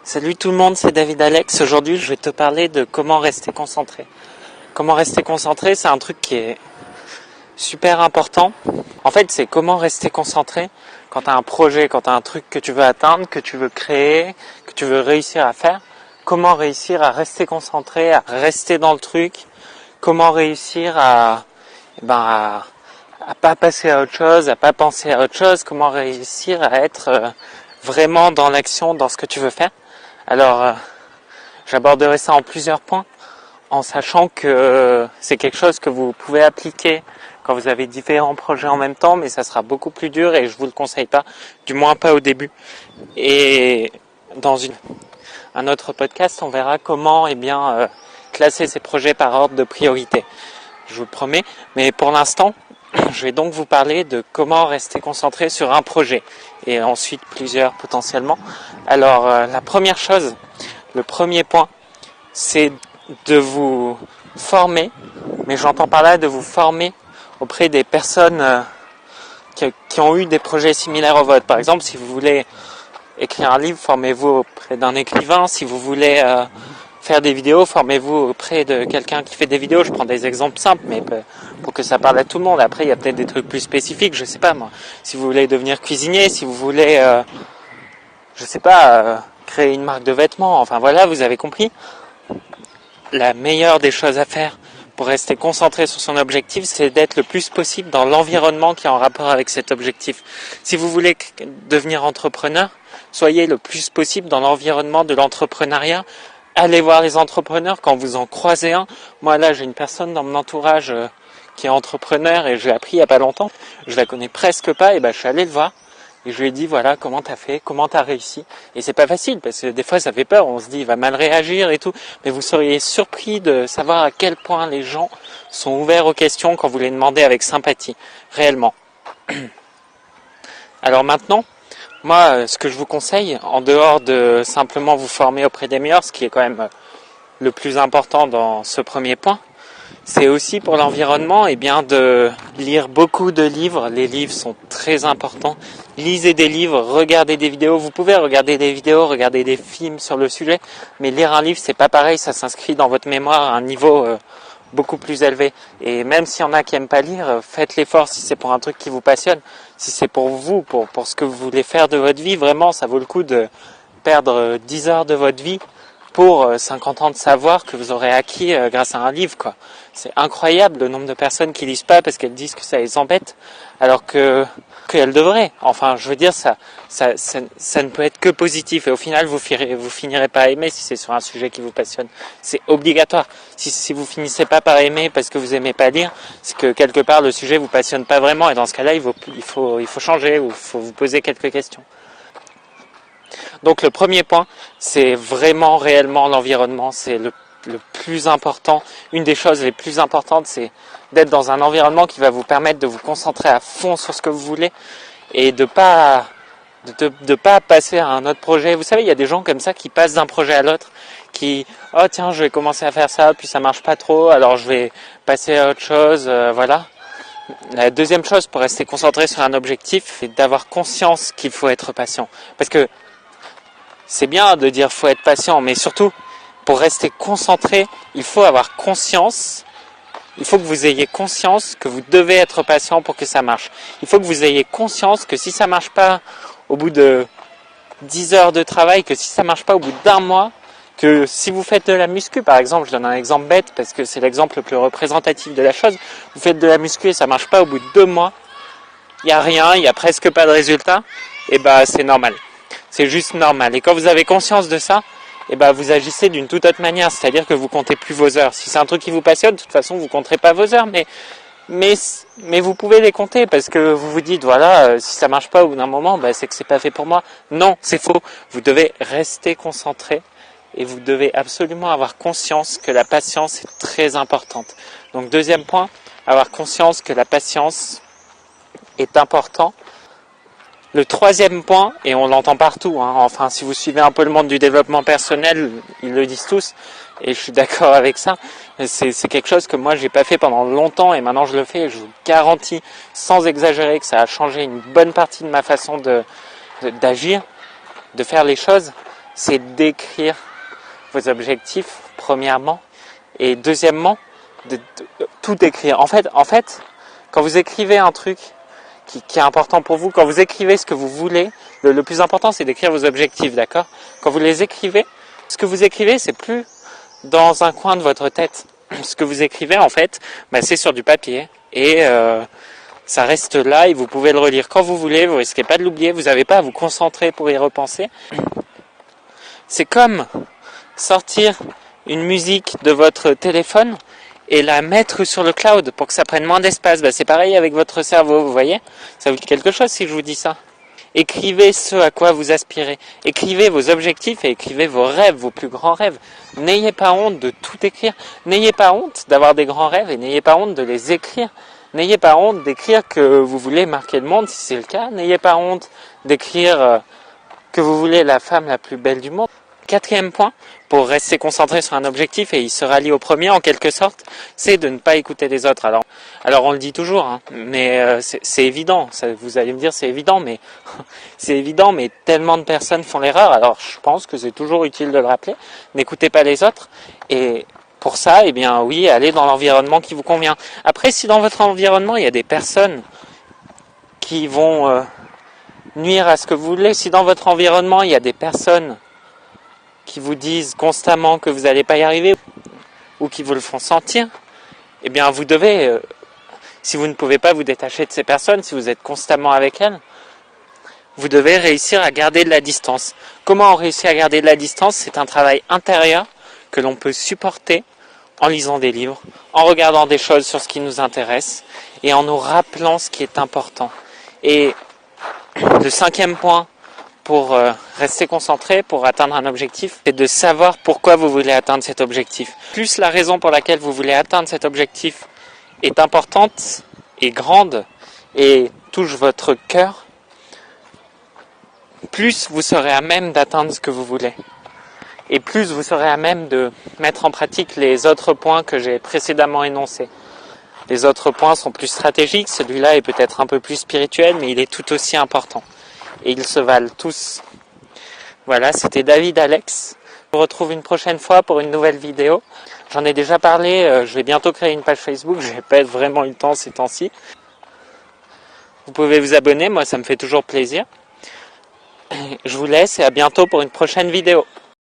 Salut tout le monde, c'est David Alex. Aujourd'hui, je vais te parler de comment rester concentré. Comment rester concentré, c'est un truc qui est super important. En fait, c'est comment rester concentré quand tu as un projet, quand tu as un truc que tu veux atteindre, que tu veux créer, que tu veux réussir à faire. Comment réussir à rester concentré, à rester dans le truc. Comment réussir à pas passer à autre chose, à pas penser à autre chose. Comment réussir à être vraiment dans l'action, dans ce que tu veux faire. Alors, j'aborderai ça en plusieurs points, en sachant que c'est quelque chose que vous pouvez appliquer quand vous avez différents projets en même temps, mais ça sera beaucoup plus dur et je vous le conseille pas, du moins pas au début. Et dans un autre podcast, on verra comment classer ces projets par ordre de priorité. Je vous le promets, mais pour l'instant, je vais donc vous parler de comment rester concentré sur un projet et ensuite plusieurs potentiellement. Alors la première chose, le premier point, c'est de vous former, mais j'entends par là de vous former auprès des personnes qui ont eu des projets similaires au vôtre. Par exemple, si vous voulez écrire un livre, formez-vous auprès d'un écrivain. Si vous voulez faire des vidéos, formez-vous auprès de quelqu'un qui fait des vidéos. Je prends des exemples simples, mais pour que ça parle à tout le monde. Après, il y a peut-être des trucs plus spécifiques, je sais pas moi. Si vous voulez devenir cuisinier, si vous voulez, créer une marque de vêtements, enfin voilà, vous avez compris. La meilleure des choses à faire pour rester concentré sur son objectif, c'est d'être le plus possible dans l'environnement qui est en rapport avec cet objectif. Si vous voulez devenir entrepreneur, soyez le plus possible dans l'environnement de l'entrepreneuriat. Allez voir les entrepreneurs quand vous en croisez un. Moi là, j'ai une personne dans mon entourage qui est entrepreneur et je l'ai appris il y a pas longtemps. Je la connais presque pas et je suis allé le voir et je lui ai dit voilà comment t'as fait, comment t'as réussi. Et c'est pas facile parce que des fois ça fait peur. On se dit il va mal réagir et tout, mais vous seriez surpris de savoir à quel point les gens sont ouverts aux questions quand vous les demandez avec sympathie, réellement. Alors maintenant. Moi, ce que je vous conseille, en dehors de simplement vous former auprès des meilleurs, ce qui est quand même le plus important dans ce premier point, c'est aussi pour l'environnement de lire beaucoup de livres. Les livres sont très importants. Lisez des livres, regardez des vidéos. Vous pouvez regarder des vidéos, regarder des films sur le sujet, mais lire un livre, c'est pas pareil. Ça s'inscrit dans votre mémoire à un niveau beaucoup plus élevé. Et même s'il y en a qui aiment pas lire, faites l'effort si c'est pour un truc qui vous passionne. Si c'est pour vous, pour ce que vous voulez faire de votre vie, vraiment, ça vaut le coup de perdre 10 heures de votre vie pour 50 ans de savoir que vous aurez acquis grâce à un livre, quoi. C'est incroyable le nombre de personnes qui lisent pas parce qu'elles disent que ça les embête, alors qu'elles devraient. Enfin, je veux dire, ça ne peut être que positif. Et au final, vous finirez par aimer si c'est sur un sujet qui vous passionne. C'est obligatoire. Si vous finissez pas par aimer parce que vous aimez pas lire, c'est que quelque part le sujet vous passionne pas vraiment. Et dans ce cas-là, il faut changer ou il faut vous poser quelques questions. Donc le premier point, c'est vraiment réellement l'environnement, c'est le plus important. Une des choses les plus importantes, c'est d'être dans un environnement qui va vous permettre de vous concentrer à fond sur ce que vous voulez et de pas passer à un autre projet. Vous savez, il y a des gens comme ça qui passent d'un projet à l'autre, qui oh tiens, je vais commencer à faire ça, puis ça marche pas trop, alors je vais passer à autre chose, voilà. La deuxième chose pour rester concentré sur un objectif, c'est d'avoir conscience qu'il faut être patient, parce que c'est bien de dire faut être patient, mais surtout, pour rester concentré, il faut avoir conscience, il faut que vous ayez conscience que vous devez être patient pour que ça marche. Il faut que vous ayez conscience que si ça marche pas au bout de 10 heures de travail, que si ça marche pas au bout d'un mois, que si vous faites de la muscu, par exemple, je donne un exemple bête parce que c'est l'exemple le plus représentatif de la chose, vous faites de la muscu et ça marche pas au bout de 2 mois, il n'y a rien, il n'y a presque pas de résultat, et c'est normal. C'est juste normal. Et quand vous avez conscience de ça, vous agissez d'une toute autre manière. C'est-à-dire que vous comptez plus vos heures. Si c'est un truc qui vous passionne, de toute façon, vous compterez pas vos heures, mais vous pouvez les compter parce que vous vous dites, voilà, si ça marche pas au bout d'un moment, c'est que c'est pas fait pour moi. Non, c'est faux. Vous devez rester concentré et vous devez absolument avoir conscience que la patience est très importante. Donc, deuxième point, avoir conscience que la patience est important. Le troisième point, et on l'entend partout, enfin si vous suivez un peu le monde du développement personnel, ils le disent tous, et je suis d'accord avec ça, c'est quelque chose que moi j'ai pas fait pendant longtemps et maintenant je le fais et je vous garantis sans exagérer que ça a changé une bonne partie de ma façon d'agir, de faire les choses, c'est d'écrire vos objectifs, premièrement, et deuxièmement, de tout écrire. En fait, quand vous écrivez un truc qui est important pour vous, quand vous écrivez ce que vous voulez, le plus important c'est d'écrire vos objectifs, d'accord? Quand vous les écrivez, ce que vous écrivez c'est plus dans un coin de votre tête. Ce que vous écrivez en fait, c'est sur du papier et ça reste là et vous pouvez le relire quand vous voulez, vous risquez pas de l'oublier, vous n'avez pas à vous concentrer pour y repenser. C'est comme sortir une musique de votre téléphone et la mettre sur le cloud pour que ça prenne moins d'espace. C'est pareil avec votre cerveau, vous voyez? Ça vous dit quelque chose si je vous dis ça? Écrivez ce à quoi vous aspirez. Écrivez vos objectifs et écrivez vos rêves, vos plus grands rêves. N'ayez pas honte de tout écrire. N'ayez pas honte d'avoir des grands rêves et n'ayez pas honte de les écrire. N'ayez pas honte d'écrire que vous voulez marquer le monde si c'est le cas. N'ayez pas honte d'écrire que vous voulez la femme la plus belle du monde. Quatrième point, pour rester concentré sur un objectif, et il se rallie au premier en quelque sorte, c'est de ne pas écouter les autres. Alors on le dit toujours, mais c'est évident, vous allez me dire c'est évident, mais c'est évident, mais tellement de personnes font l'erreur, alors je pense que c'est toujours utile de le rappeler, n'écoutez pas les autres, et pour ça, oui, allez dans l'environnement qui vous convient. Après, si dans votre environnement, il y a des personnes qui vont nuire à ce que vous voulez, si dans votre environnement, il y a des personnes qui vous disent constamment que vous n'allez pas y arriver ou qui vous le font sentir, vous devez, si vous ne pouvez pas vous détacher de ces personnes, si vous êtes constamment avec elles, vous devez réussir à garder de la distance. Comment on réussit à garder de la distance? C'est un travail intérieur que l'on peut supporter en lisant des livres, en regardant des choses sur ce qui nous intéresse et en nous rappelant ce qui est important. Et le cinquième point, pour rester concentré, pour atteindre un objectif, c'est de savoir pourquoi vous voulez atteindre cet objectif. Plus la raison pour laquelle vous voulez atteindre cet objectif est importante et grande et touche votre cœur, plus vous serez à même d'atteindre ce que vous voulez. Et plus vous serez à même de mettre en pratique les autres points que j'ai précédemment énoncés. Les autres points sont plus stratégiques, celui-là est peut-être un peu plus spirituel, mais il est tout aussi important. Et ils se valent tous. Voilà, c'était David Alex. Je vous retrouve une prochaine fois pour une nouvelle vidéo. J'en ai déjà parlé, je vais bientôt créer une page Facebook, je n'ai pas vraiment eu le temps ces temps-ci. Vous pouvez vous abonner, moi ça me fait toujours plaisir. Je vous laisse et à bientôt pour une prochaine vidéo.